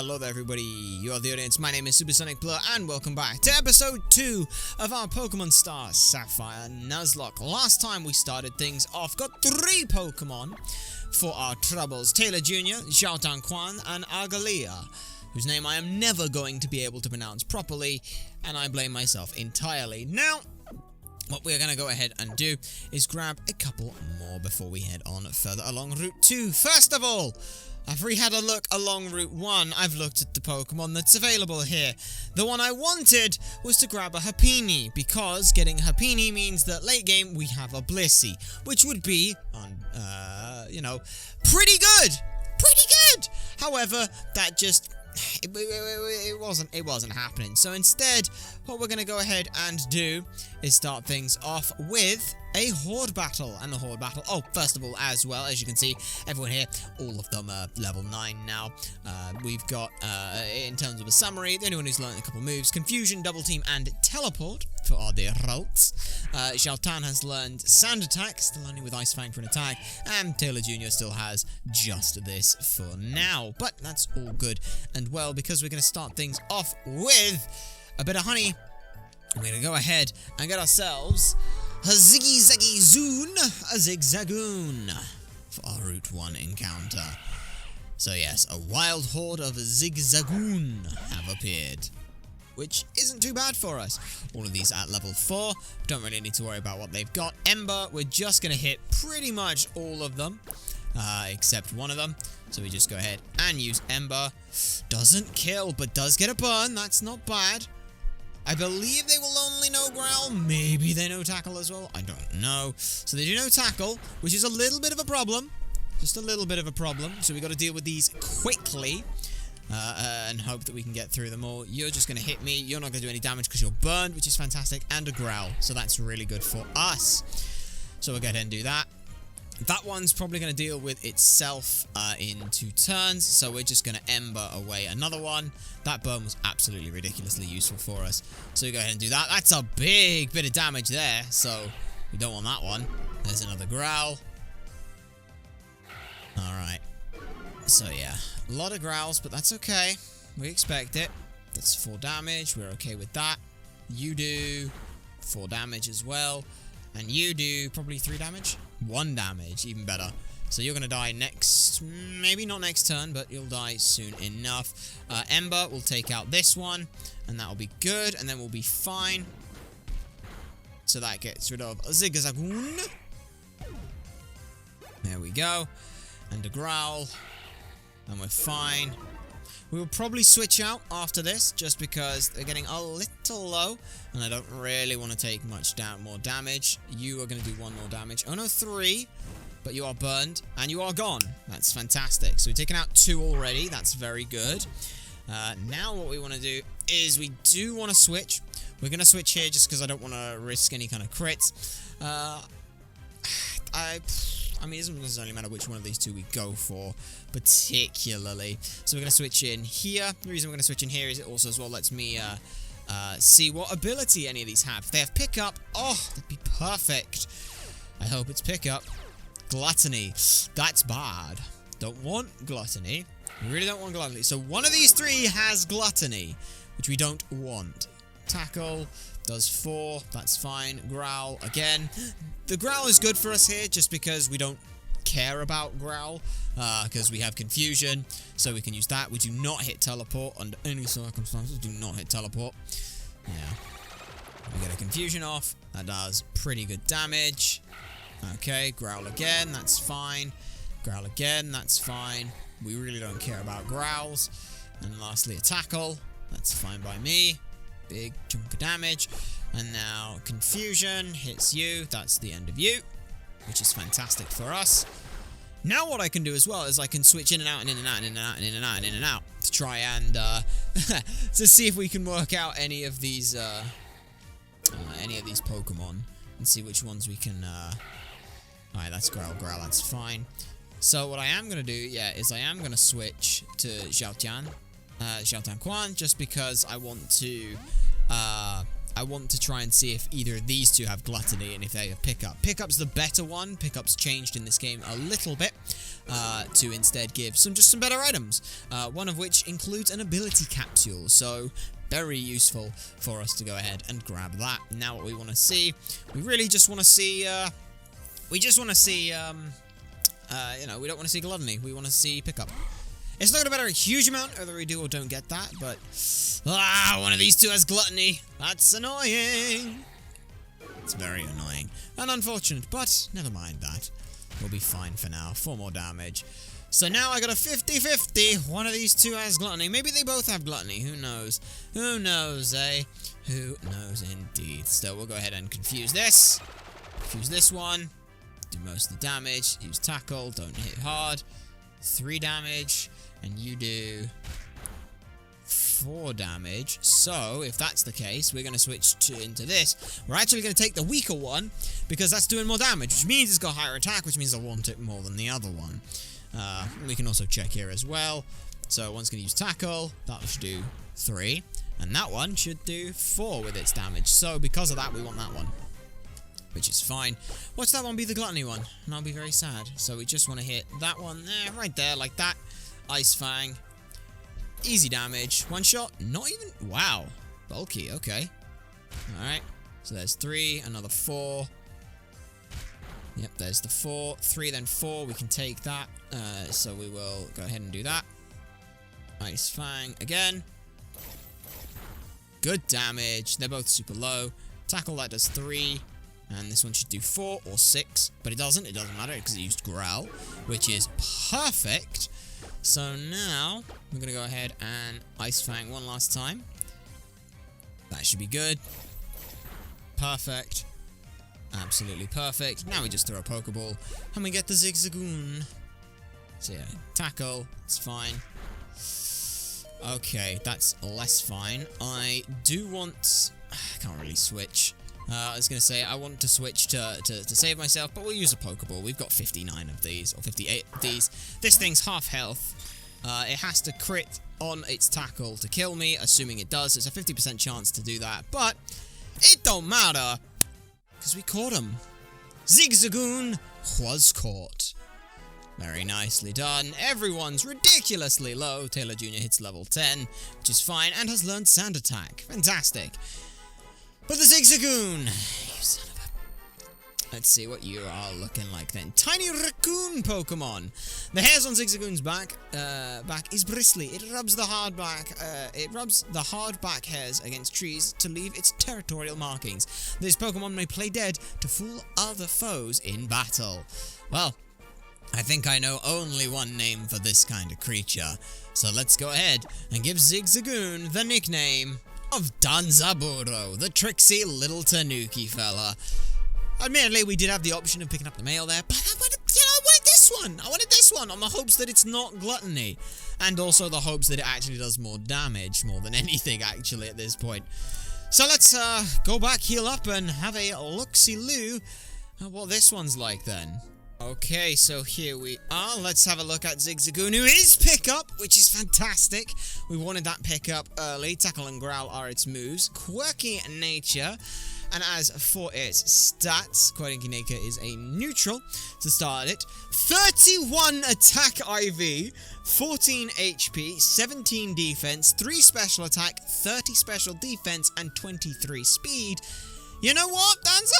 Hello there everybody, you are the audience, my name is SuperSonicBlur and welcome back to episode 2 of our Pokemon Star Sapphire Nuzlocke. Last time we started things off, got 3 Pokemon for our troubles, Taylor Jr., Xiao Quan, and Argalia, whose name I am never going to be able to pronounce properly, and I blame myself entirely. Now, what we're going to go ahead and do is grab a couple more before we head on further along Route 2. First of all, I've had a look along Route 1, I've looked at the Pokemon that's available here. The one I wanted was to grab a Happiny, because getting a Happiny means that late game we have a Blissey, which would be, pretty good! Pretty good! However, that just... It wasn't happening. So instead, what we're going to go ahead and do is start things off with a Horde battle. And the Horde battle, first of all, as well, as you can see, everyone here, all of them are level 9 now. We've got, in terms of a summary, the only one who's learned a couple moves, Confusion, Double Team, and Teleport for our dear ralts. Xiao has learned Sand Attack, still only with Ice Fang for an attack, and Taylor Jr. still has just this for now. But that's all good and well, because we're going to start things off with a bit of honey. We're going to go ahead and get ourselves a Zigzagoon for our Route 1 encounter. So yes, a wild horde of Zigzagoon have appeared, which isn't too bad for us. All of these at level 4, don't really need to worry about what they've got. Ember, we're just going to hit pretty much all of them, except one of them. So we just go ahead and use Ember. Doesn't kill, but does get a burn, that's not bad. I believe they will only know Growl, maybe they know Tackle as well, I don't know. So they do know Tackle, which is a little bit of a problem. Just a little bit of a problem, so we got to deal with these quickly. And hope that we can get through them all. You're just going to hit me, you're not going to do any damage because you're burned, which is fantastic, and a Growl, so that's really good for us. So we'll go ahead and do that. That one's probably going to deal with itself in 2 turns, so we're just going to Ember away another one. That burn was absolutely ridiculously useful for us, so we go ahead and do that. That's a big bit of damage there, so we don't want that one. There's another Growl. Alright, so yeah, a lot of Growls, but that's okay. We expect it. That's 4 damage, we're okay with that. You do 4 damage as well, and you do probably 3 damage? 1 damage, even better. So you're going to die next, maybe not next turn, but you'll die soon enough. Ember will take out this one, and that'll be good, and then we'll be fine. So that gets rid of Zigzagoon. There we go. And a Growl. And we're fine. We will probably switch out after this, just because they're getting a little low, and I don't really want to take much more damage. You are going to do 1 more damage. Oh no, 3, but you are burned, and you are gone. That's fantastic. So we've taken out 2 already. That's very good. Now what we want to do is we do want to switch. We're going to switch here just because I don't want to risk any kind of crits. I mean, it doesn't necessarily matter which one of these 2 we go for, particularly. So we're going to switch in here. The reason we're going to switch in here is it also as well lets me see what ability any of these have. If they have pickup, that'd be perfect. I hope it's pickup. Gluttony. That's bad. Don't want Gluttony. We really don't want Gluttony. So one of these 3 has Gluttony, which we don't want. Tackle does 4, that's fine. Growl, again. The Growl is good for us here, just because we don't care about Growl, because we have Confusion, so we can use that. We do not hit Teleport under any circumstances. Do not hit Teleport. Yeah. We get a Confusion off. That does pretty good damage. Okay, Growl again, that's fine. Growl again, that's fine. We really don't care about Growls. And lastly, a Tackle. That's fine by me. Big chunk of damage. And now Confusion hits you. That's the end of you, which is fantastic for us. Now what I can do as well is I can switch in and out and in and out and in and out and in and out and in and out to try and to see if we can work out any of these Pokemon and see which ones we can alright, that's Growl, that's fine. So what I am going to do, is I am going to switch to Xiao Quan, just because I want to I want to try and see if either of these two have Gluttony and if they have Pickup. Pickup's the better one. Pickup's changed in this game a little bit to instead give some better items. One of which includes an ability capsule, so very useful for us to go ahead and grab that. Now what we want to see, we really just want to see, you know, we don't want to see Gluttony, we want to see Pickup. It's not going to matter a huge amount whether we do or don't get that, but one of these two has Gluttony. That's annoying. It's very annoying and unfortunate, but never mind that. We'll be fine for now. 4 more damage. So now I got a 50-50. One of these two has Gluttony. Maybe they both have Gluttony. Who knows? Who knows, eh? Who knows indeed. Still, we'll go ahead and confuse this. Confuse this one. Do most of the damage. Use Tackle. Don't hit hard. 3 damage. And you do 4 damage. So, if that's the case, we're going to switch into this. We're actually going to take the weaker one, because that's doing more damage, which means it's got higher attack, which means I want it more than the other one. We can also check here as well. So, one's going to use Tackle. That should do 3. And that one should do 4 with its damage. So, because of that, we want that one, which is fine. Watch that one be the Gluttony one, and I'll be very sad. So, we just want to hit that one there, right there, like that. Ice Fang. Easy damage. 1 shot. Not even... Wow. Bulky. Okay. Alright. So there's 3. Another 4. Yep, there's the 4. 3, then 4. We can take that. So we will go ahead and do that. Ice Fang again. Good damage. They're both super low. Tackle, that does 3. And this one should do 4 or 6. But it doesn't. It doesn't matter because it used Growl, which is perfect. So now, we're going to go ahead and Ice Fang one last time. That should be good. Perfect. Absolutely perfect. Now we just throw a Pokeball, and we get the Zigzagoon. So yeah, Tackle, it's fine. Okay, that's less fine. I do want... I can't really switch. I was going to say, I want to switch to save myself, but we'll use a Pokeball. We've got 59 of these, or 58 of these. This thing's half health. It has to crit on its Tackle to kill me, assuming it does. There's a 50% chance to do that, but it don't matter, because we caught him. Zigzagoon was caught. Very nicely done. Everyone's ridiculously low. Taylor Jr. hits level 10, which is fine, and has learned Sand Attack. Fantastic. But the Zigzagoon, you son of a... Let's see what you are looking like then. Tiny raccoon Pokemon. The hairs on Zigzagoon's back is bristly. It rubs the hard back hairs against trees to leave its territorial markings. This Pokemon may play dead to fool other foes in battle. Well, I think I know only one name for this kind of creature. So let's go ahead and give Zigzagoon the nickname of Danzaburo, the tricksy little tanuki fella. Admittedly, we did have the option of picking up the male there, but I wanted this one. I wanted this one on the hopes that it's not Gluttony, and also the hopes that it actually does more damage, more than anything actually at this point. So let's go back, heal up, and have a look-see-loo at what this one's like then. Okay, so here we are. Let's have a look at Zigzagoon, who is Pickup, which is fantastic. We wanted that Pickup early. Tackle and Growl are its moves. Quirky nature. And as for its stats, Quirky nature is a neutral to start it. 31 attack IV, 14 HP, 17 defense, 3 special attack, 30 special defense, and 23 speed. You know what, Danza?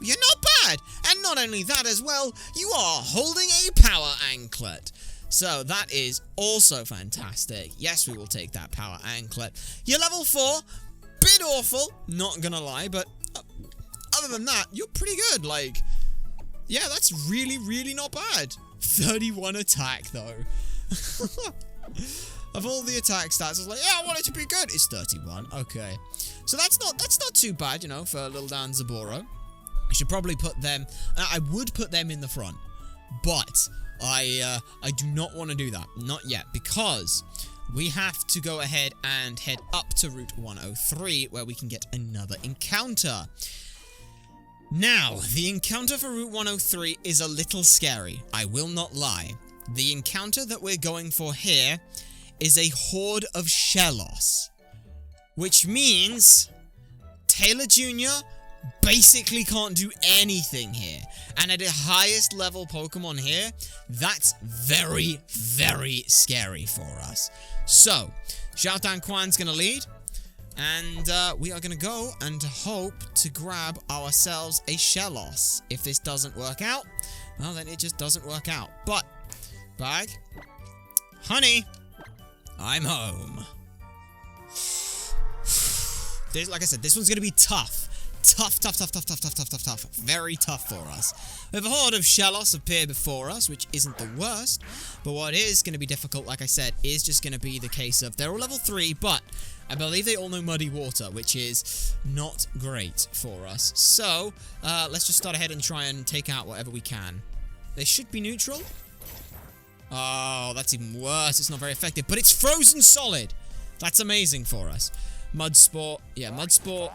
You're not bad, and not only that as well, you are holding a power anklet. So that is also fantastic. Yes, we will take that power anklet. You're level 4, bit awful, not gonna lie, but other than that, you're pretty good. Like, yeah, that's really, really not bad. 31 attack though. Of all the attack stats, I was like, yeah, I want it to be good. It's 31. Okay, so that's not too bad, you know, for little Danzaburo. I should probably put them... I would put them in the front, but I do not want to do that. Not yet, because we have to go ahead and head up to Route 103, where we can get another encounter. Now, the encounter for Route 103 is a little scary. I will not lie. The encounter that we're going for here is a horde of Shellos, which means Taylor Jr. basically can't do anything here. And at the highest level Pokemon here, that's very, very scary for us. So, Xiao Dan Quan's going to lead. And we are going to go and hope to grab ourselves a Shellos. If this doesn't work out, well, then it just doesn't work out. But, bag, honey, I'm home. This, like I said, this one's going to be tough. Tough. Very tough for us. We have a horde of Shellos appear before us, which isn't the worst. But what is going to be difficult, like I said, is just going to be the case of they're all level 3, but I believe they all know Muddy Water, which is not great for us. So, let's just start ahead and try and take out whatever we can. They should be neutral. Oh, that's even worse. It's not very effective, but it's frozen solid. That's amazing for us. Mudsport. Yeah, Mudsport.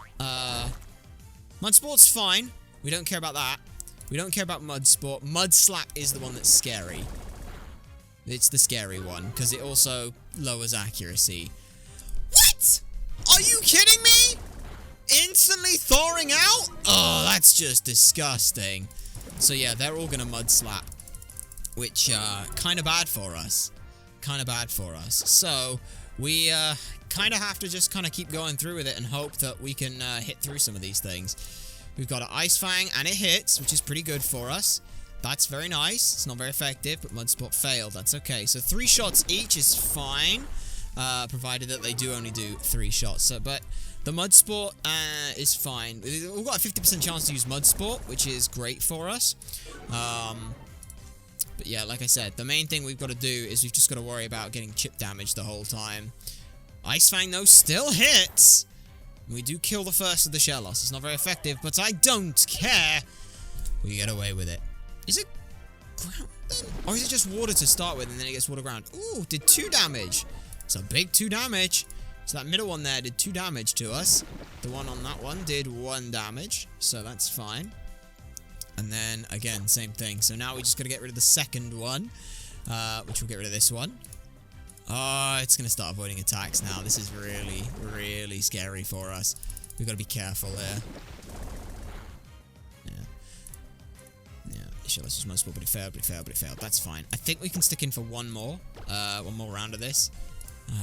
Mudsport's fine. We don't care about that. We don't care about Mudsport. Mudslap is the one that's scary. It's the scary one, because it also lowers accuracy. What? Are you kidding me? Instantly thawing out? Oh, that's just disgusting. So yeah, they're all gonna Mudslap, which, kind of bad for us. Kind of bad for us. So, we, kind of have to just kind of keep going through with it and hope that we can hit through some of these things. We've got an Ice Fang, and it hits, which is pretty good for us. That's very nice. It's not very effective, but Mudsport failed. That's okay. So 3 shots each is fine, provided that they do only do 3 shots. So, but the Mudsport is fine. We've got a 50% chance to use Mudsport, which is great for us. But yeah, like I said, the main thing we've got to do is we've just got to worry about getting chip damage the whole time. Ice Fang, though, still hits. We do kill the first of the Shellos. It's not very effective, but I don't care. We get away with it. Is it ground then? Or is it just water to start with and then it gets water ground? Ooh, did 2 damage. It's a big 2 damage. So that middle one there did 2 damage to us. The one on that one did 1 damage. So that's fine. And then, again, same thing. So now we just got to get rid of the second one, which will get rid of this one. Oh, it's going to start avoiding attacks now. This is really, really scary for us. We've got to be careful here. Yeah, sure, let's just Mudsport, but it failed. That's fine. I think we can stick in for one more round of this.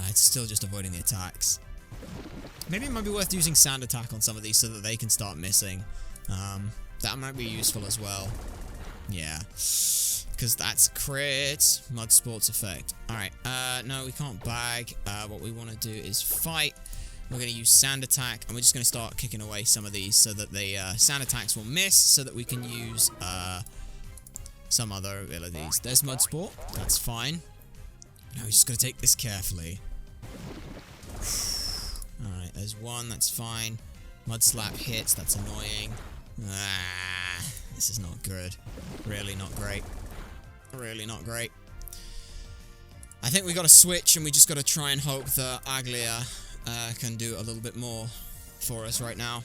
It's still just avoiding the attacks. Maybe it might be worth using Sand Attack on some of these so that they can start missing. That might be useful as well. Yeah. Because that's crit. Mudsport's effect. Alright. No, we can't bag. What we want to do is fight. We're going to use Sand Attack. And we're just going to start kicking away some of these so that the Sand Attacks will miss. So that we can use some other abilities. There's Mudsport. That's fine. Now we just got to take this carefully. Alright, there's one. That's fine. Mudslap hits. That's annoying. This is not good. Really not great. Really not great. I think we got to switch and we just got to try and hope that Aglia can do a little bit more for us right now.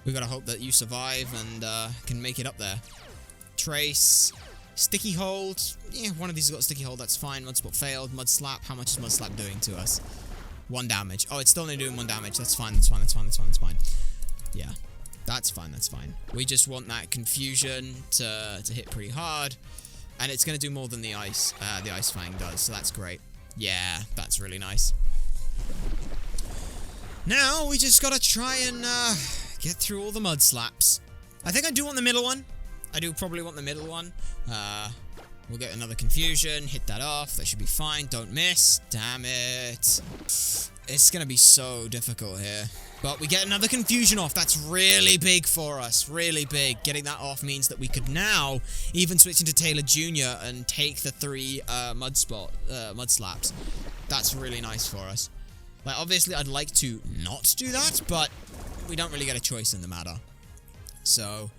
We got to hope that you survive and can make it up there. Trace. Sticky Hold. Yeah, one of these has got Sticky Hold. That's fine. Mudsport failed. Mudslap. How much is Mudslap doing to us? 1 damage. Oh, it's still only doing 1 damage. That's fine. That's fine. That's fine. That's fine. That's fine. Yeah. That's fine, that's fine. We just want that confusion to hit pretty hard. And it's going to do more than the Ice Fang does, so that's great. Yeah, that's really nice. Now, we just got to try and get through all the Mudslaps. I think I do want the middle one. I do probably want the middle one. We'll get another confusion, hit that off. That should be fine. Don't miss. Damn it. It's going to be so difficult here. But we get another confusion off. That's really big for us. Really big. Getting that off means that we could now even switch into Taylor Jr. and take the 3 Mudslaps. That's really nice for us. Like, obviously, I'd like to not do that, but we don't really get a choice in the matter. So,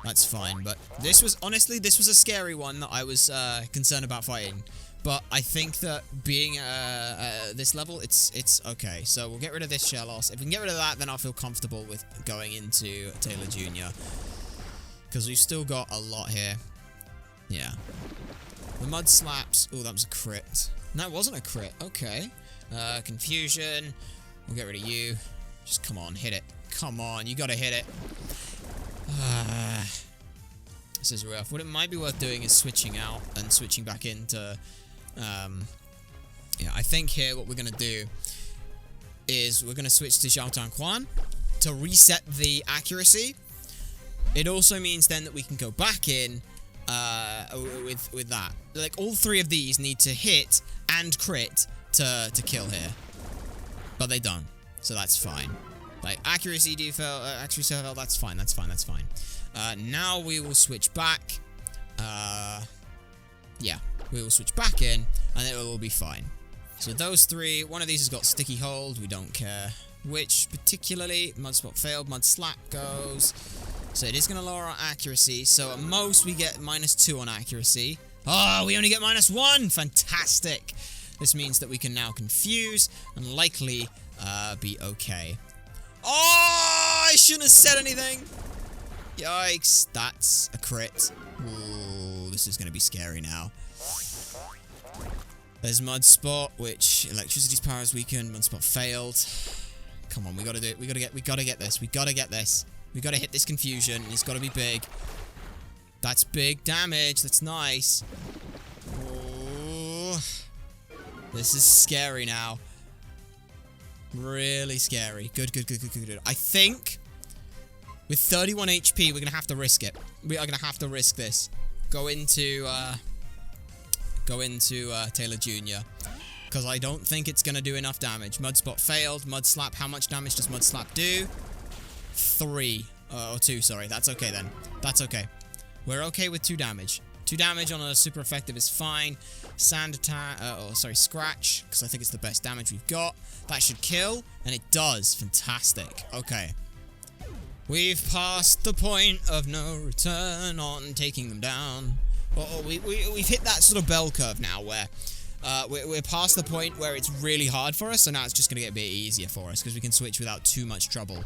that's fine. But this was, honestly, this was a scary one that I was concerned about fighting. But I think that being this level, it's okay. So we'll get rid of this Shellos. If we can get rid of that, then I'll feel comfortable with going into Taylor Jr. Because we've still got a lot here. Yeah. The Mudslaps. Oh, that was a crit. No, it wasn't a crit. Okay. Confusion. We'll get rid of you. Just come on, hit it. Come on, you gotta hit it. This is rough. What it might be worth doing is switching out and switching back into... yeah, I think here what we're gonna do is we're gonna switch to Xiao Tang Quan to reset the accuracy. It also means then that we can go back in with that. Like, all three of these need to hit and crit to kill here. But they don't. So that's fine. Like, accuracy default, accuracy default, that's fine, that's fine, that's fine. Now we will switch back. Yeah, we will switch back in, and it will all be fine. So those three, one of these has got sticky hold, we don't care which particularly. Mud spot failed, mud slap goes. So it is going to lower our accuracy, so at most we get -2 on accuracy. Oh, we only get -1! Fantastic! This means that we can now confuse and likely be okay. Oh, I shouldn't have said anything! Yikes, that's a crit. Ooh, this is going to be scary now. There's Mud Spot, which electricity's power is weakened. Mud Spot failed. Come on, we gotta do it. We gotta get this. We gotta get this. We gotta hit this confusion. It's gotta be big. That's big damage. That's nice. Ooh. This is scary now. Really scary. Good, good, good, good, good, good. I think with 31 HP, we're gonna have to risk it. We are gonna have to risk this. Go into Taylor Jr. Because I don't think it's gonna do enough damage. Mud Spot failed. Mud Slap. How much damage does Mud Slap do? 3. Or 2, sorry. That's okay then. That's okay. We're okay with 2 damage. 2 damage on a super effective is fine. Sand attack, Scratch, because I think it's the best damage we've got. That should kill, and it does. Fantastic. Okay. We've passed the point of no return on taking them down. We've hit that sort of bell curve now where we're past the point where it's really hard for us, so now it's just going to get a bit easier for us because we can switch without too much trouble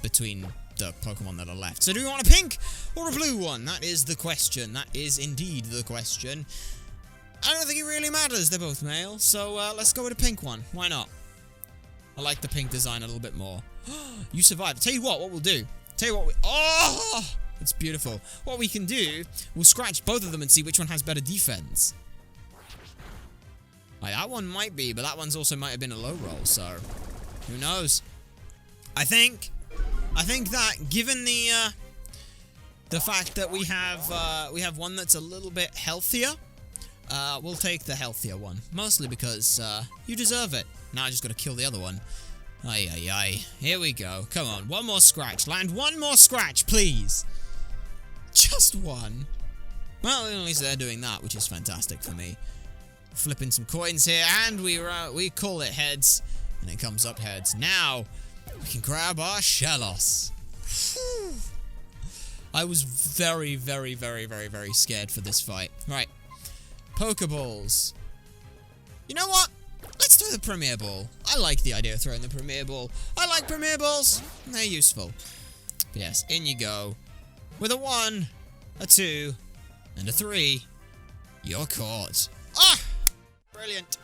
between the Pokemon that are left. So do we want a pink or a blue one? That is the question. That is indeed the question. I don't think it really matters. They're both male. So let's go with a pink one. Why not? I like the pink design a little bit more. You survived. I'll tell you what we'll do. Oh! It's beautiful. What we can do, we'll scratch both of them and see which one has better defense. Like, that one might be, but that one's also might have been a low roll, so who knows? I think that given the fact that we have one that's a little bit healthier, we'll take the healthier one. Mostly because you deserve it. Now I just got to kill the other one. Ay, ay, ay. Here we go. Come on, one more scratch. Land one more scratch, please. Just one. Well, at least they're doing that, which is fantastic for me. Flipping some coins here, and we call it heads, and it comes up heads. Now we can grab our Shellos. I was very, very, very, very, very scared for this fight. Right, Pokeballs. You know what? Let's throw the Premier Ball. I like the idea of throwing the Premier Ball. I like Premier Balls. They're useful. But yes, in you go. With a 1, a 2, and a 3, you're caught. Ah! Brilliant.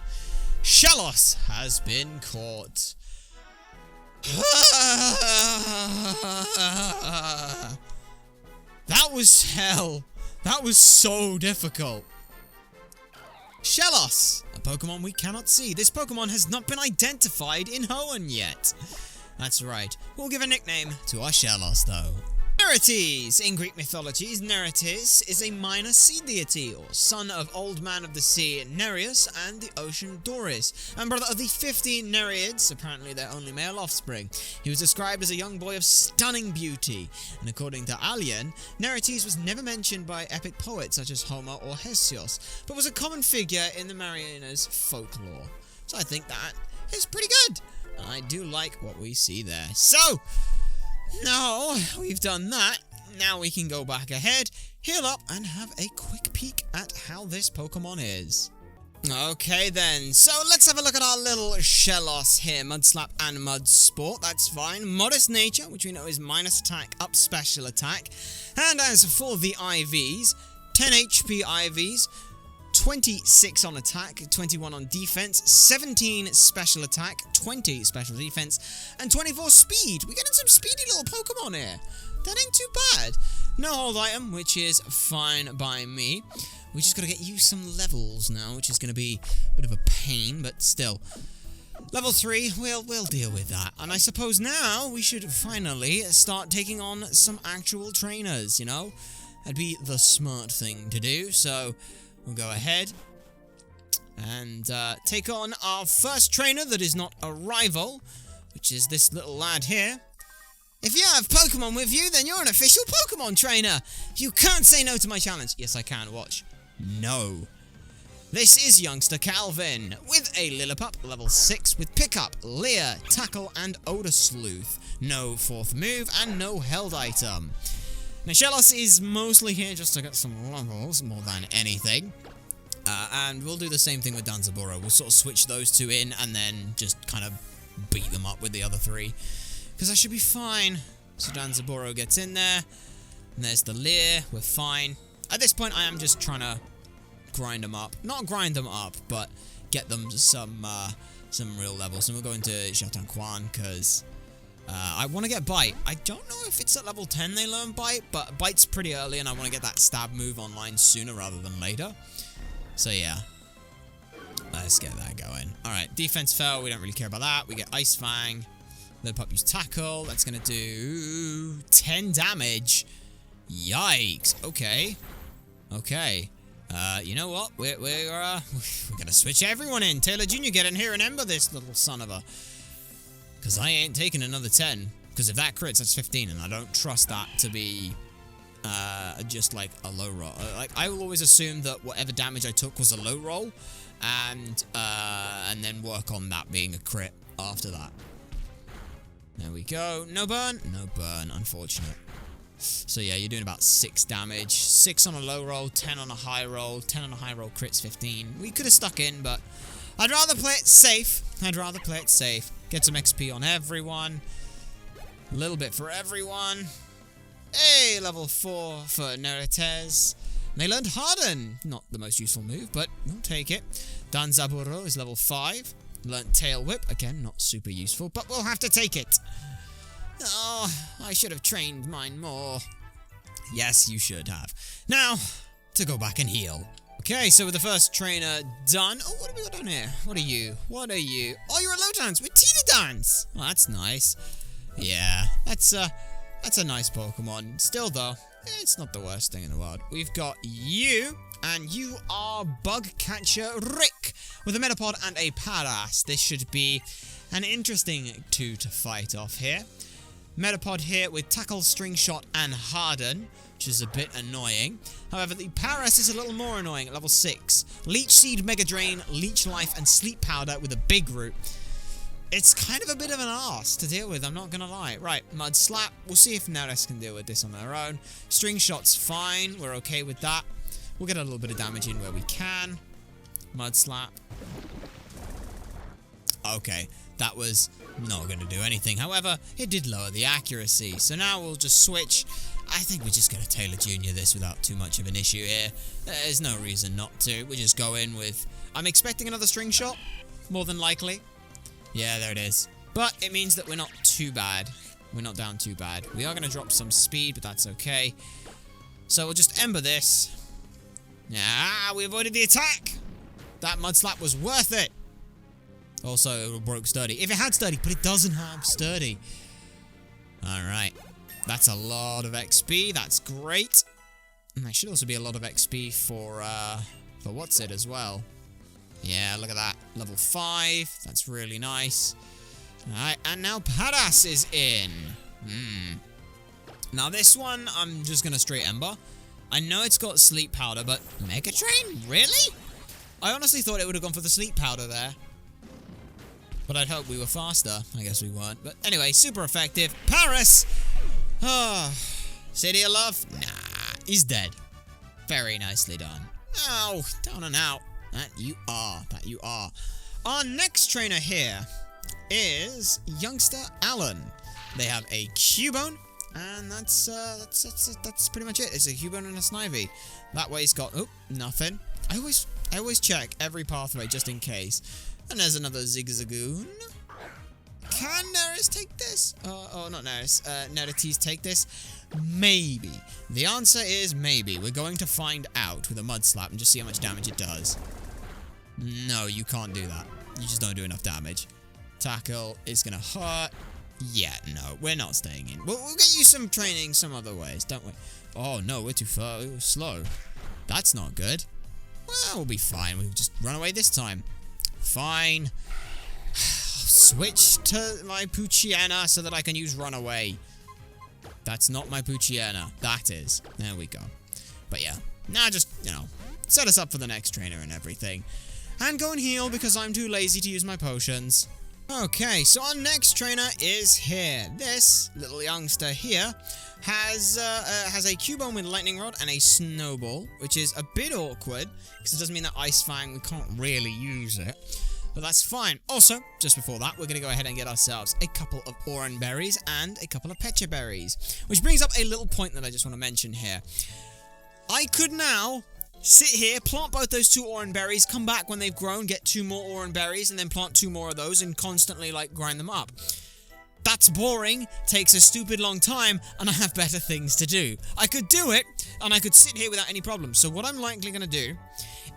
Shellos has been caught. That was hell. That was so difficult. Shellos, a Pokemon we cannot see. This Pokemon has not been identified in Hoenn yet. That's right. We'll give a nickname to our Shellos, though. Neretes! In Greek mythology, Neretes is a minor sea deity, or son of Old Man of the Sea Nereus and the Ocean Doris, and brother of the 15 Nereids, apparently their only male offspring. He was described as a young boy of stunning beauty, and according to Alien, Neretes was never mentioned by epic poets such as Homer or Hesiod, but was a common figure in the Mariana's folklore. So I think that is pretty good. I do like what we see there. So, now we've done that, now we can go back ahead, heal up, and have a quick peek at how this Pokemon is. Okay then, so let's have a look at our little Shellos here. Mud Slap and Mud Sport, that's fine. Modest Nature, which we know is minus attack, up special attack. And as for the IVs, 10 HP IVs, 26 on attack, 21 on defense, 17 special attack, 20 special defense, and 24 speed. We're getting some speedy little Pokemon here. That ain't too bad. No hold item, which is fine by me. We just gotta get you some levels now, which is gonna be a bit of a pain, but still. Level 3, we'll deal with that. And I suppose now we should finally start taking on some actual trainers, you know? That'd be the smart thing to do, so we'll go ahead and take on our first trainer that is not a rival, which is this little lad here. If you have Pokemon with you, then you're an official Pokemon trainer. You can't say no to my challenge. Yes, I can. Watch. No. This is youngster Calvin, with a Lillipup, level 6, with Pickup, Leer, Tackle, and Odor Sleuth. No 4th move, and no held item. Nishelos is mostly here just to get some levels, more than anything. And we'll do the same thing with Danzaburou. We'll sort of switch those two in, and then just kind of beat them up with the other 3. Because that should be fine. So Danzaburou gets in there, and there's the Leer, we're fine. At this point, I am just trying to grind them up. Not grind them up, but get them some real levels. And we'll go into Chatanquan, because I want to get Bite. I don't know if it's at level 10 they learn Bite, but Bite's pretty early, and I want to get that stab move online sooner rather than later. So yeah, let's get that going. Alright, defense fell, we don't really care about that. We get Ice Fang. Lillipup use Tackle. That's going to do 10 damage. Yikes. Okay. Okay. You know what? We're gonna switch everyone in. Taylor Jr., get in here and ember this little son of a... Because I ain't taking another 10. Because if that crits, that's 15, and I don't trust that to be just like a low roll. Like, I will always assume that whatever damage I took was a low roll, and then work on that being a crit after that. There we go. No burn? No burn, unfortunate. So yeah, you're doing about 6 damage. 6 on a low roll, 10 on a high roll. 10 on a high roll, crits 15. We could have stuck in, but I'd rather play it safe. Get some XP on everyone. A little bit for everyone. Hey, level 4 for Neretes. They learned Harden. Not the most useful move, but we'll take it. Danzaburou is level 5. Learned Tail Whip. Again, not super useful, but we'll have to take it. Oh, I should have trained mine more. Yes, you should have. Now, to go back and heal. Okay, so with the first trainer done... Oh, what have we got down here? What are you? What are you? Oh, you're a low dance with Tita-Dance. Oh, that's nice. Yeah, that's a nice Pokemon. Still, though, it's not the worst thing in the world. We've got you, and you are Bug Catcher Rick, with a Metapod and a Paras. This should be an interesting 2 to fight off here. Metapod here with Tackle, String Shot, and Harden, which is a bit annoying. However, the Paras is a little more annoying at level 6. Leech Seed, Mega Drain, Leech Life, and Sleep Powder with a Big Root. It's kind of a bit of an arse to deal with, I'm not gonna lie. Right, Mud Slap. We'll see if Neretes can deal with this on their own. String Shot's fine, we're okay with that. We'll get a little bit of damage in where we can. Mud Slap. Okay, that was not going to do anything. However, it did lower the accuracy. So now we'll just switch. I think we're just going to Taylor Jr. this without too much of an issue here. There's no reason not to. We just go in with... I'm expecting another String Shot, more than likely. Yeah, there it is. But it means that we're not too bad. We're not down too bad. We are going to drop some speed, but that's okay. So we'll just ember this. Ah, we avoided the attack. That Mud Slap was worth it. Also, it broke Sturdy. If it had Sturdy, but it doesn't have Sturdy. Alright. That's a lot of XP. That's great. And there should also be a lot of XP for what's it as well. Yeah, look at that. Level 5. That's really nice. Alright, and now Paras is in. Now this one, I'm just going to straight Ember. I know it's got Sleep Powder, but Mega Drain? Really? I honestly thought it would have gone for the Sleep Powder there. But I'd hope we were faster. I guess we weren't. But anyway, super effective. Paras! Oh, City of Love? Nah, he's dead. Very nicely done. Oh, down and out. That you are. That you are. Our next trainer here is youngster Alan. They have a Cubone, and that's pretty much it. It's a Cubone and a Snivy. That way he's got, oh, nothing. I always check every pathway just in case. And there's another Zigzagoon. Can Neris take this? Oh, not Neris. Nerites take this? Maybe. The answer is maybe. We're going to find out with a Mud Slap and just see how much damage it does. No, you can't do that. You just don't do enough damage. Tackle is going to hurt. Yeah, no, we're not staying in. We'll get you some training some other ways, don't we? Oh, no, we're too far. We're slow. That's not good. Well, we'll be fine. We'll just run away this time. Fine. Switch to my Poochyena so that I can use Runaway. That's not my Poochyena. That is. There we go. But yeah. Now just, set us up for the next trainer and everything. And go and heal because I'm too lazy to use my potions. Okay, so our next trainer is here. This little youngster here has a Cubone with Lightning Rod and a Snowball, which is a bit awkward because it doesn't mean that Ice Fang, we can't really use it. But that's fine. Also, just before that, we're going to go ahead and get ourselves a couple of Oran Berries and a couple of Pecha Berries. Which brings up a little point that I just want to mention here. I could now sit here, plant both those 2 Oran Berries, come back when they've grown, get 2 more Oran Berries, and then plant 2 more of those and constantly, grind them up. That's boring, takes a stupid long time, and I have better things to do. I could do it, and I could sit here without any problem. So what I'm likely going to do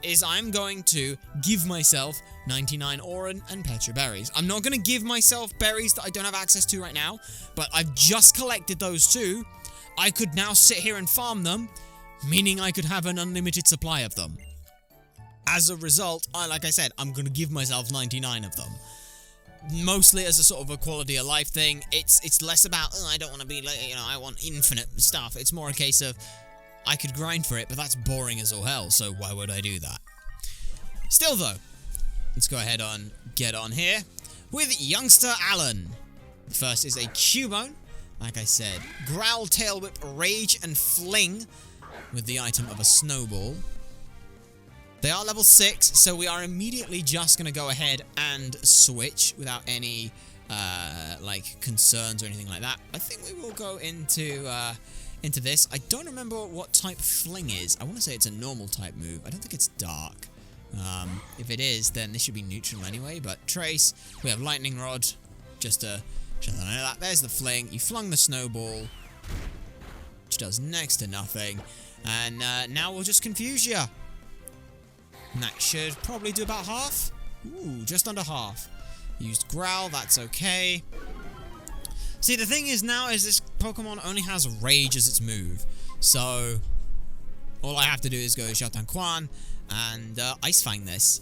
is I'm going to give myself 99 Oran and Pecha Berries. I'm not going to give myself berries that I don't have access to right now, but I've just collected those 2. I could now sit here and farm them, meaning I could have an unlimited supply of them. As a result, like I said, I'm going to give myself 99 of them. Mostly as a sort of a quality of life thing. It's less about, I don't want to be, I want infinite stuff. It's more a case of, I could grind for it, but that's boring as all hell, so why would I do that? Still though, let's go ahead and get on here with youngster Alan. First is a Cubone, like I said, Growl, Tail Whip, Rage, and Fling, with the item of a Snowball. They are level 6, so we are immediately just going to go ahead and switch without any, concerns or anything like that. I think we will go into this. I don't remember what type Fling is. I want to say it's a normal type move. I don't think it's Dark. If it is, then this should be neutral anyway, but Trace, we have Lightning Rod, just to show that. There's the Fling. You flung the Snowball, which does next to nothing, and now we'll just confuse you. And that should probably do about half. Ooh, just under half. Used Growl, that's okay. See, the thing is now is this Pokemon only has Rage as its move. So, all I have to do is go Xiaotan Quan and Ice Fang this.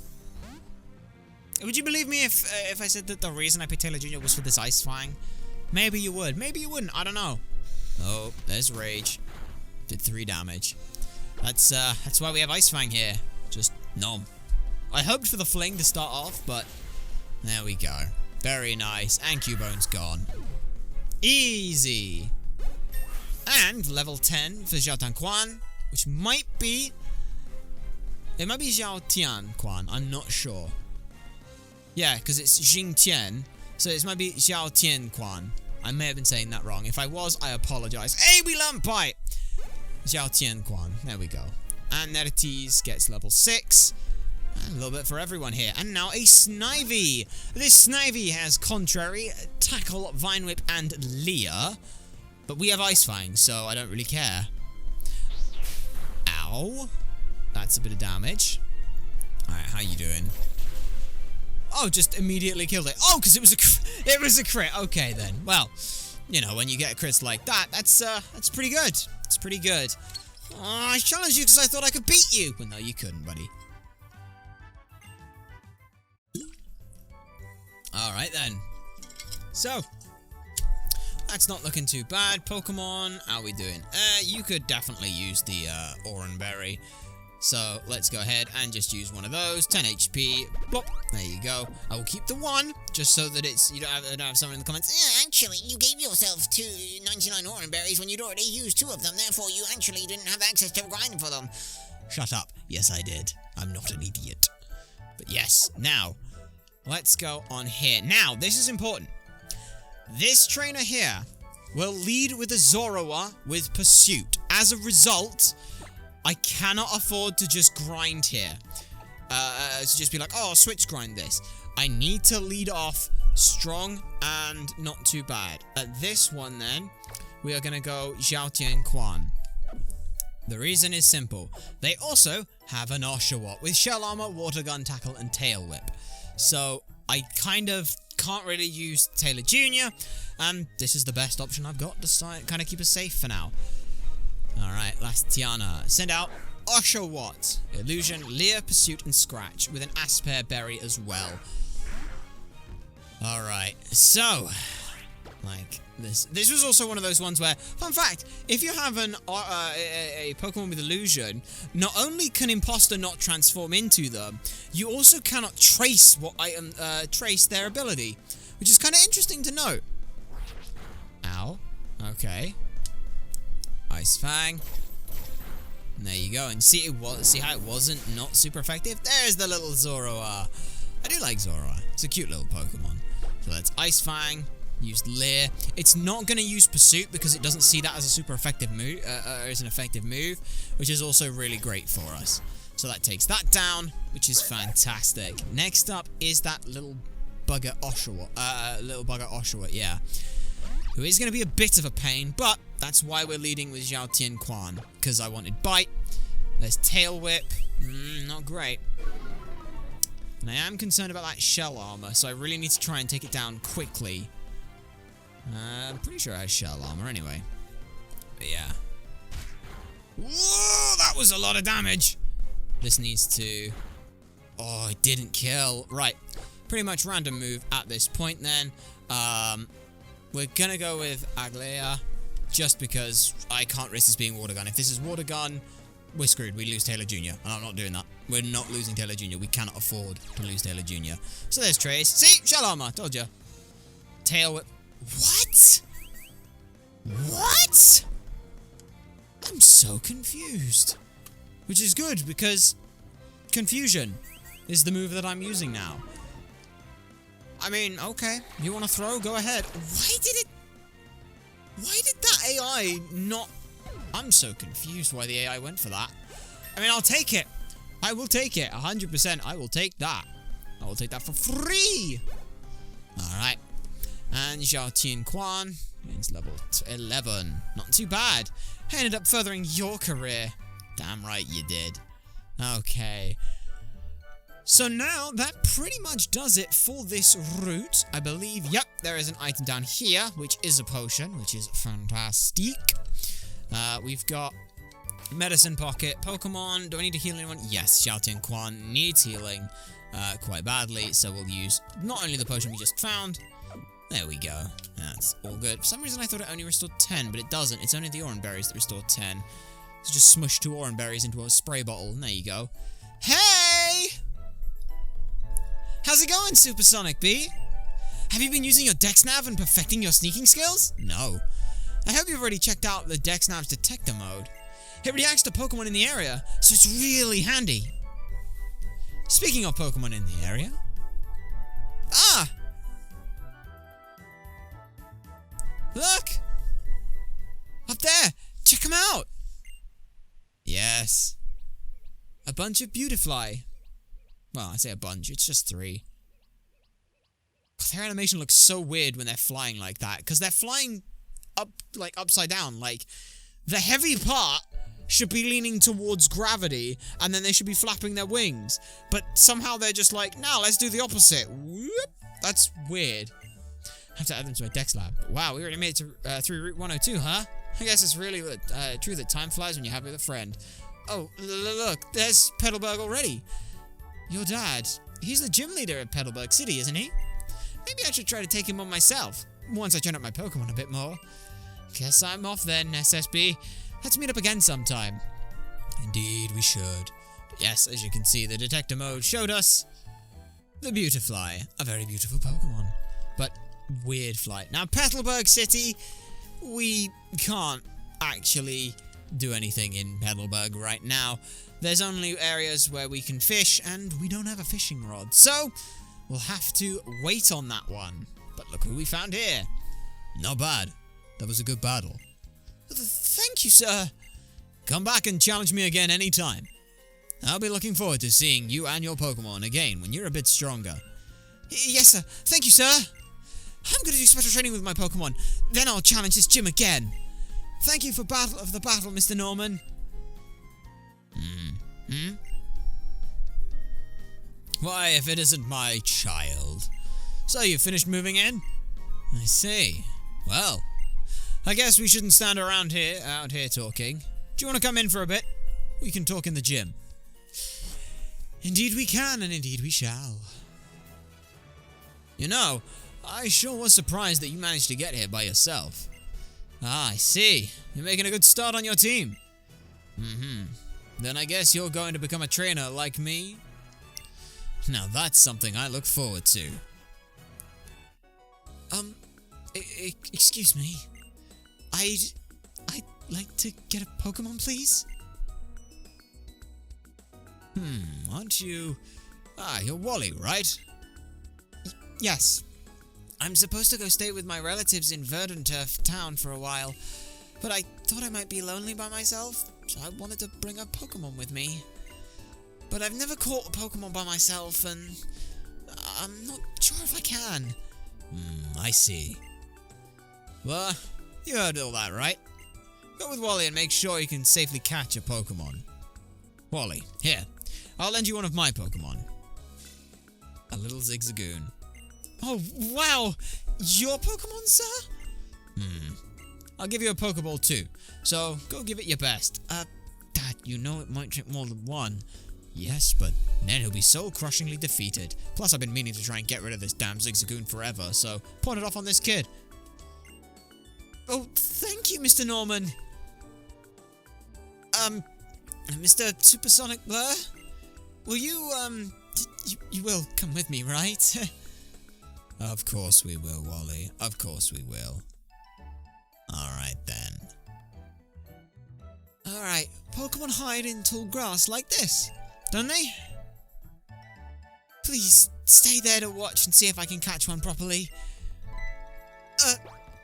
Would you believe me if I said that the reason I picked Taylor Jr. was for this Ice Fang? Maybe you would. Maybe you wouldn't. I don't know. Oh, there's Rage. Did 3 damage. That's why we have Ice Fang here. Just nom. I hoped for the Fling to start off, but there we go. Very nice. And Cubone's gone. Easy. And level 10 for Xiaotan Quan, which might be... It might be Xiao Tian Quan. I'm not sure. Yeah, because it's Jing Tian. So it might be Xiao Tian Quan. I may have been saying that wrong. If I was, I apologize. Hey, we Lampite! Xiao Tian Quan. There we go. And Nerites gets level 6. And a little bit for everyone here. And now a Snivy. This Snivy has Contrary, Tackle, Vine Whip, and Leer. But we have Ice Fang, so I don't really care. Ow. That's a bit of damage. Alright, how you doing? Oh, just immediately killed it. Oh, because it was a crit. Okay, then. Well, when you get a crit like that, that's pretty good. It's pretty good. Oh, I challenged you because I thought I could beat you. But no, you couldn't, buddy. Alright then. So, that's not looking too bad. Pokemon, how are we doing? You could definitely use the Oran Berry. So, let's go ahead and just use one of those. 10 HP. Plop. There you go. I will keep the 1, just so that you don't have someone in the comments. Yeah, actually, you gave yourself 99 Oran Berries when you'd already used 2 of them. Therefore, you actually didn't have access to grinding for them. Shut up. Yes, I did. I'm not an idiot. But yes, now, let's go on here. Now, this is important. This trainer here will lead with a Zoroark with Pursuit. As a result, I cannot afford to just grind here. To just be like, oh, switch grind this. I need to lead off strong and not too bad. At this one, then, we are going to go Xiao Tian Quan. The reason is simple. They also have an Oshawott with shell armor, water gun, tackle, and tail whip. So I kind of can't really use Taylor Jr., and this is the best option I've got to kind of keep us safe for now. Alright, last Tiana. Send out Oshawott, Illusion, Leer, Pursuit, and Scratch, with an Asper Berry as well. Alright, so, like, this was also one of those ones where, fun fact, if you have a Pokemon with Illusion, not only can Imposter not transform into them, you also cannot trace trace their ability, which is kind of interesting to note. Ow. Okay. Ice Fang. And there you go, and see how it wasn't not super effective? There's the little Zoroark. I do like Zoroark. It's a cute little Pokemon. So that's Ice Fang. Used Leer. It's not going to use Pursuit because it doesn't see that as a super effective move, as an effective move, which is also really great for us. So that takes that down, which is fantastic. Next up is that little bugger Oshawott, yeah. Who is going to be a bit of a pain, but that's why we're leading with Xiao Tian Quan, because I wanted Bite. There's Tail Whip. Not great. And I am concerned about that shell armor, so I really need to try and take it down quickly. I'm pretty sure it has shell armor anyway. But yeah. Whoa, that was a lot of damage. This needs to... Oh, it didn't kill. Right. Pretty much random move at this point then. We're gonna go with Aglea, just because I can't risk this being Water Gun. If this is Water Gun, we're screwed. We lose Taylor Jr. And I'm not doing that. We're not losing Taylor Jr. We cannot afford to lose Taylor Jr. So there's Trace. See? Shell armor. Told ya. Tail Whip. What? What? I'm so confused. Which is good, because confusion is the move that I'm using now. I mean, okay. You want to throw? Go ahead. Why did that AI not... I'm so confused why the AI went for that. I mean, I'll take it. I will take it. 100%. I will take that. I will take that for free. Alright. And Xiao Tian Quan is level 11. Not too bad. Ended up furthering your career. Damn right you did. Okay. So now, that pretty much does it for this route, I believe. Yep, there is an item down here, which is a potion, which is fantastic. We've got Medicine Pocket. Pokemon, do I need to heal anyone? Yes, Xiao Tian Quan needs healing quite badly, so we'll use not only the potion we just found. There we go. That's all good. For some reason, I thought it only restored 10, but it doesn't. It's only the Oran Berries that restore 10. So just smush 2 Oran Berries into a spray bottle, and there you go. Hey! How's it going, Supersonic B? Have you been using your DexNav and perfecting your sneaking skills? No. I hope you've already checked out the DexNav's detector mode. It reacts to Pokemon in the area, so it's really handy. Speaking of Pokemon in the area... Ah! Look! Up there! Check them out! Yes. A bunch of Beautifly. Well, I say a bunch, it's just 3. God, their animation looks so weird when they're flying like that, because they're flying up, like, upside down. Like, the heavy part should be leaning towards gravity, and then they should be flapping their wings. But somehow they're just like, now let's do the opposite. Whoop. That's weird. I have to add them to my Dex lab. Wow, we already made it through Route 102, huh? I guess it's really true that time flies when you're happy with a friend. Oh, look, there's Petalburg already. Your dad, he's the gym leader at Petalburg City, isn't he? Maybe I should try to take him on myself, once I turn up my Pokemon a bit more. Guess I'm off then, SSB. Let's meet up again sometime. Indeed, we should. But yes, as you can see, the detector mode showed us the Beautifly, a very beautiful Pokemon, but weird flight. Now, Petalburg City, we can't actually do anything in Petalburg right now. There's only areas where we can fish, and we don't have a fishing rod, so we'll have to wait on that one. But look who we found here. Not bad. That was a good battle. Thank you, sir. Come back and challenge me again anytime. I'll be looking forward to seeing you and your Pokemon again when you're a bit stronger. Yes, sir. Thank you, sir. I'm going to do special training with my Pokemon. Then I'll challenge this gym again. Thank you for the battle, Mr. Norman. Why, if it isn't my child. So, you finished moving in? I see. Well, I guess we shouldn't stand out here talking. Do you want to come in for a bit? We can talk in the gym. Indeed we can, and indeed we shall. You know, I sure was surprised that you managed to get here by yourself. Ah, I see. You're making a good start on your team. Then I guess you're going to become a trainer like me? Now that's something I look forward to. Excuse me. I'd like to get a Pokemon, please? Aren't you... you're Wally, right? Yes. I'm supposed to go stay with my relatives in Verdanturf town for a while, but I thought I might be lonely by myself, so I wanted to bring a Pokemon with me. But I've never caught a Pokemon by myself, and I'm not sure if I can. I see. Well, you heard all that, right? Go with Wally and make sure you can safely catch a Pokemon. Wally, here. I'll lend you one of my Pokemon. A little Zigzagoon. Oh, wow! Your Pokemon, sir? I'll give you a Pokeball too, so go give it your best. Dad, you know it might take more than one. Yes, but then he'll be so crushingly defeated. Plus, I've been meaning to try and get rid of this damn Zigzagoon forever, so point it off on this kid. Oh, thank you, Mr. Norman. Mr. SuperSonicBlur? Will you, you will come with me, right? Of course we will, Wally. Of course we will. Alright then. Alright, Pokemon hide in tall grass like this, don't they? Please, stay there to watch and see if I can catch one properly.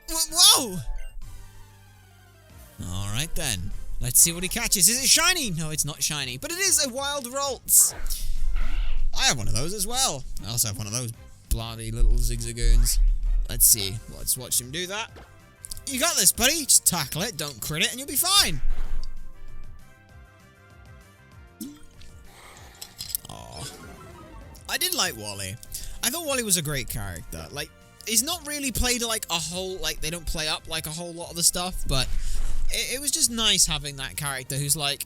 Whoa! Alright then. Let's see what he catches. Is it shiny? No, it's not shiny, but it is a wild ralts. I have one of those as well. I also have one of those bloody little Zigzagoons. Let's see. Let's watch him do that. You got this, buddy. Just tackle it, don't crit it, and you'll be fine. Aw. I did like Wally. I thought Wally was a great character. Like, he's not really played like a whole, like, they don't play up like a whole lot of the stuff, but it was just nice having that character who's like,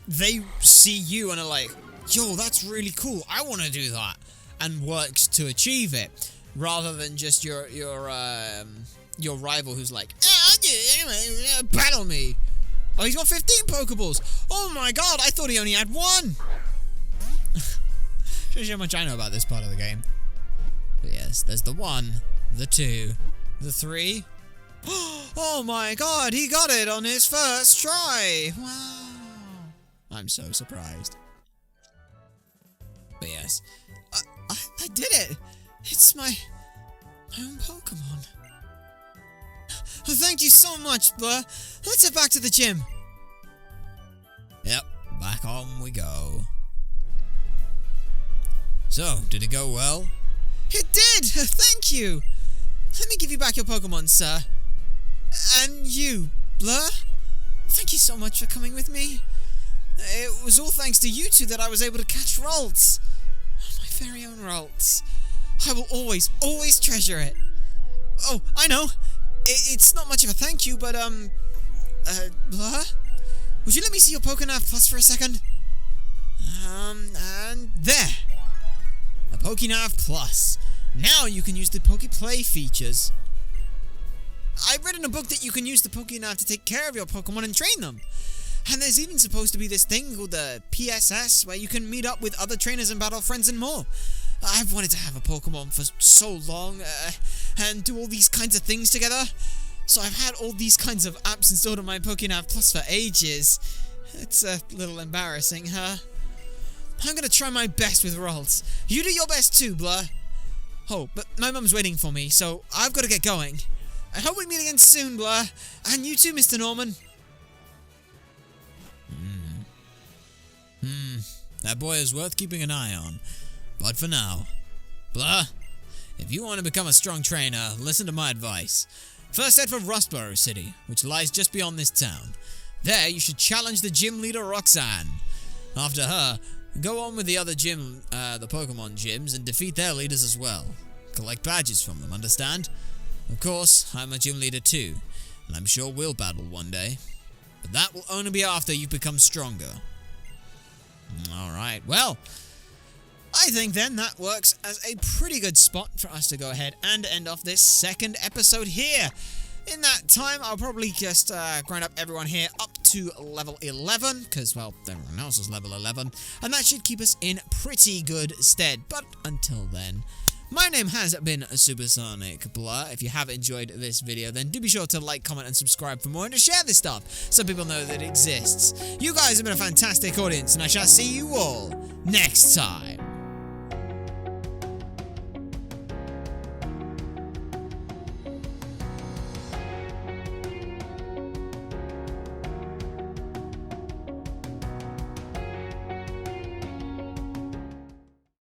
they see you and are like, yo, that's really cool, I want to do that, and works to achieve it, rather than just your rival who's like, battle me. Oh, he's got 15 Pokeballs. Oh my god, I thought he only had one. Shows you how much I know about this part of the game. But yes, there's the 1, the 2, the 3. Oh my god, he got it on his first try! Wow. I'm so surprised. But yes, I did it! It's my own Pokemon. Thank you so much, Blur. Let's head back to the gym. Yep, back on we go. So, did it go well? It did! Thank you! Let me give you back your Pokemon, sir. And you, Blur? Thank you so much for coming with me. It was all thanks to you two that I was able to catch ralts. My very own ralts. I will always, always treasure it. Oh, I know. It's not much of a thank you, but, Blur? Would you let me see your Pokénav Plus for a second? And there. A Pokénav Plus. Now you can use the Poképlay features. I read in a book that you can use the Pokénav to take care of your Pokemon and train them. And there's even supposed to be this thing called the PSS, where you can meet up with other trainers and battle friends and more. I've wanted to have a Pokemon for so long, and do all these kinds of things together. So I've had all these kinds of apps installed on my Pokénav Plus for ages. It's a little embarrassing, huh? I'm gonna try my best with ralts. You do your best too, Blur. Oh, but my mum's waiting for me, so I've got to get going. I hope we meet again soon, Blur. And you too, Mr. Norman. That boy is worth keeping an eye on. But for now, Blur, if you want to become a strong trainer, listen to my advice. First head for Rustboro City, which lies just beyond this town. There, you should challenge the gym leader Roxanne. After her, go on with the other the Pokemon gyms, and defeat their leaders as well. Collect badges from them, understand? Of course, I'm a gym leader too, and I'm sure we'll battle one day. But that will only be after you've become stronger. Alright, well, I think then that works as a pretty good spot for us to go ahead and end off this second episode here. In that time, I'll probably just grind up everyone here up to level 11, because, well, everyone else is level 11, and that should keep us in pretty good stead. But until then, my name has been SuperSonicBlur. If you have enjoyed this video, then do be sure to like, comment, and subscribe for more, and to share this stuff so people know that it exists. You guys have been a fantastic audience, and I shall see you all next time.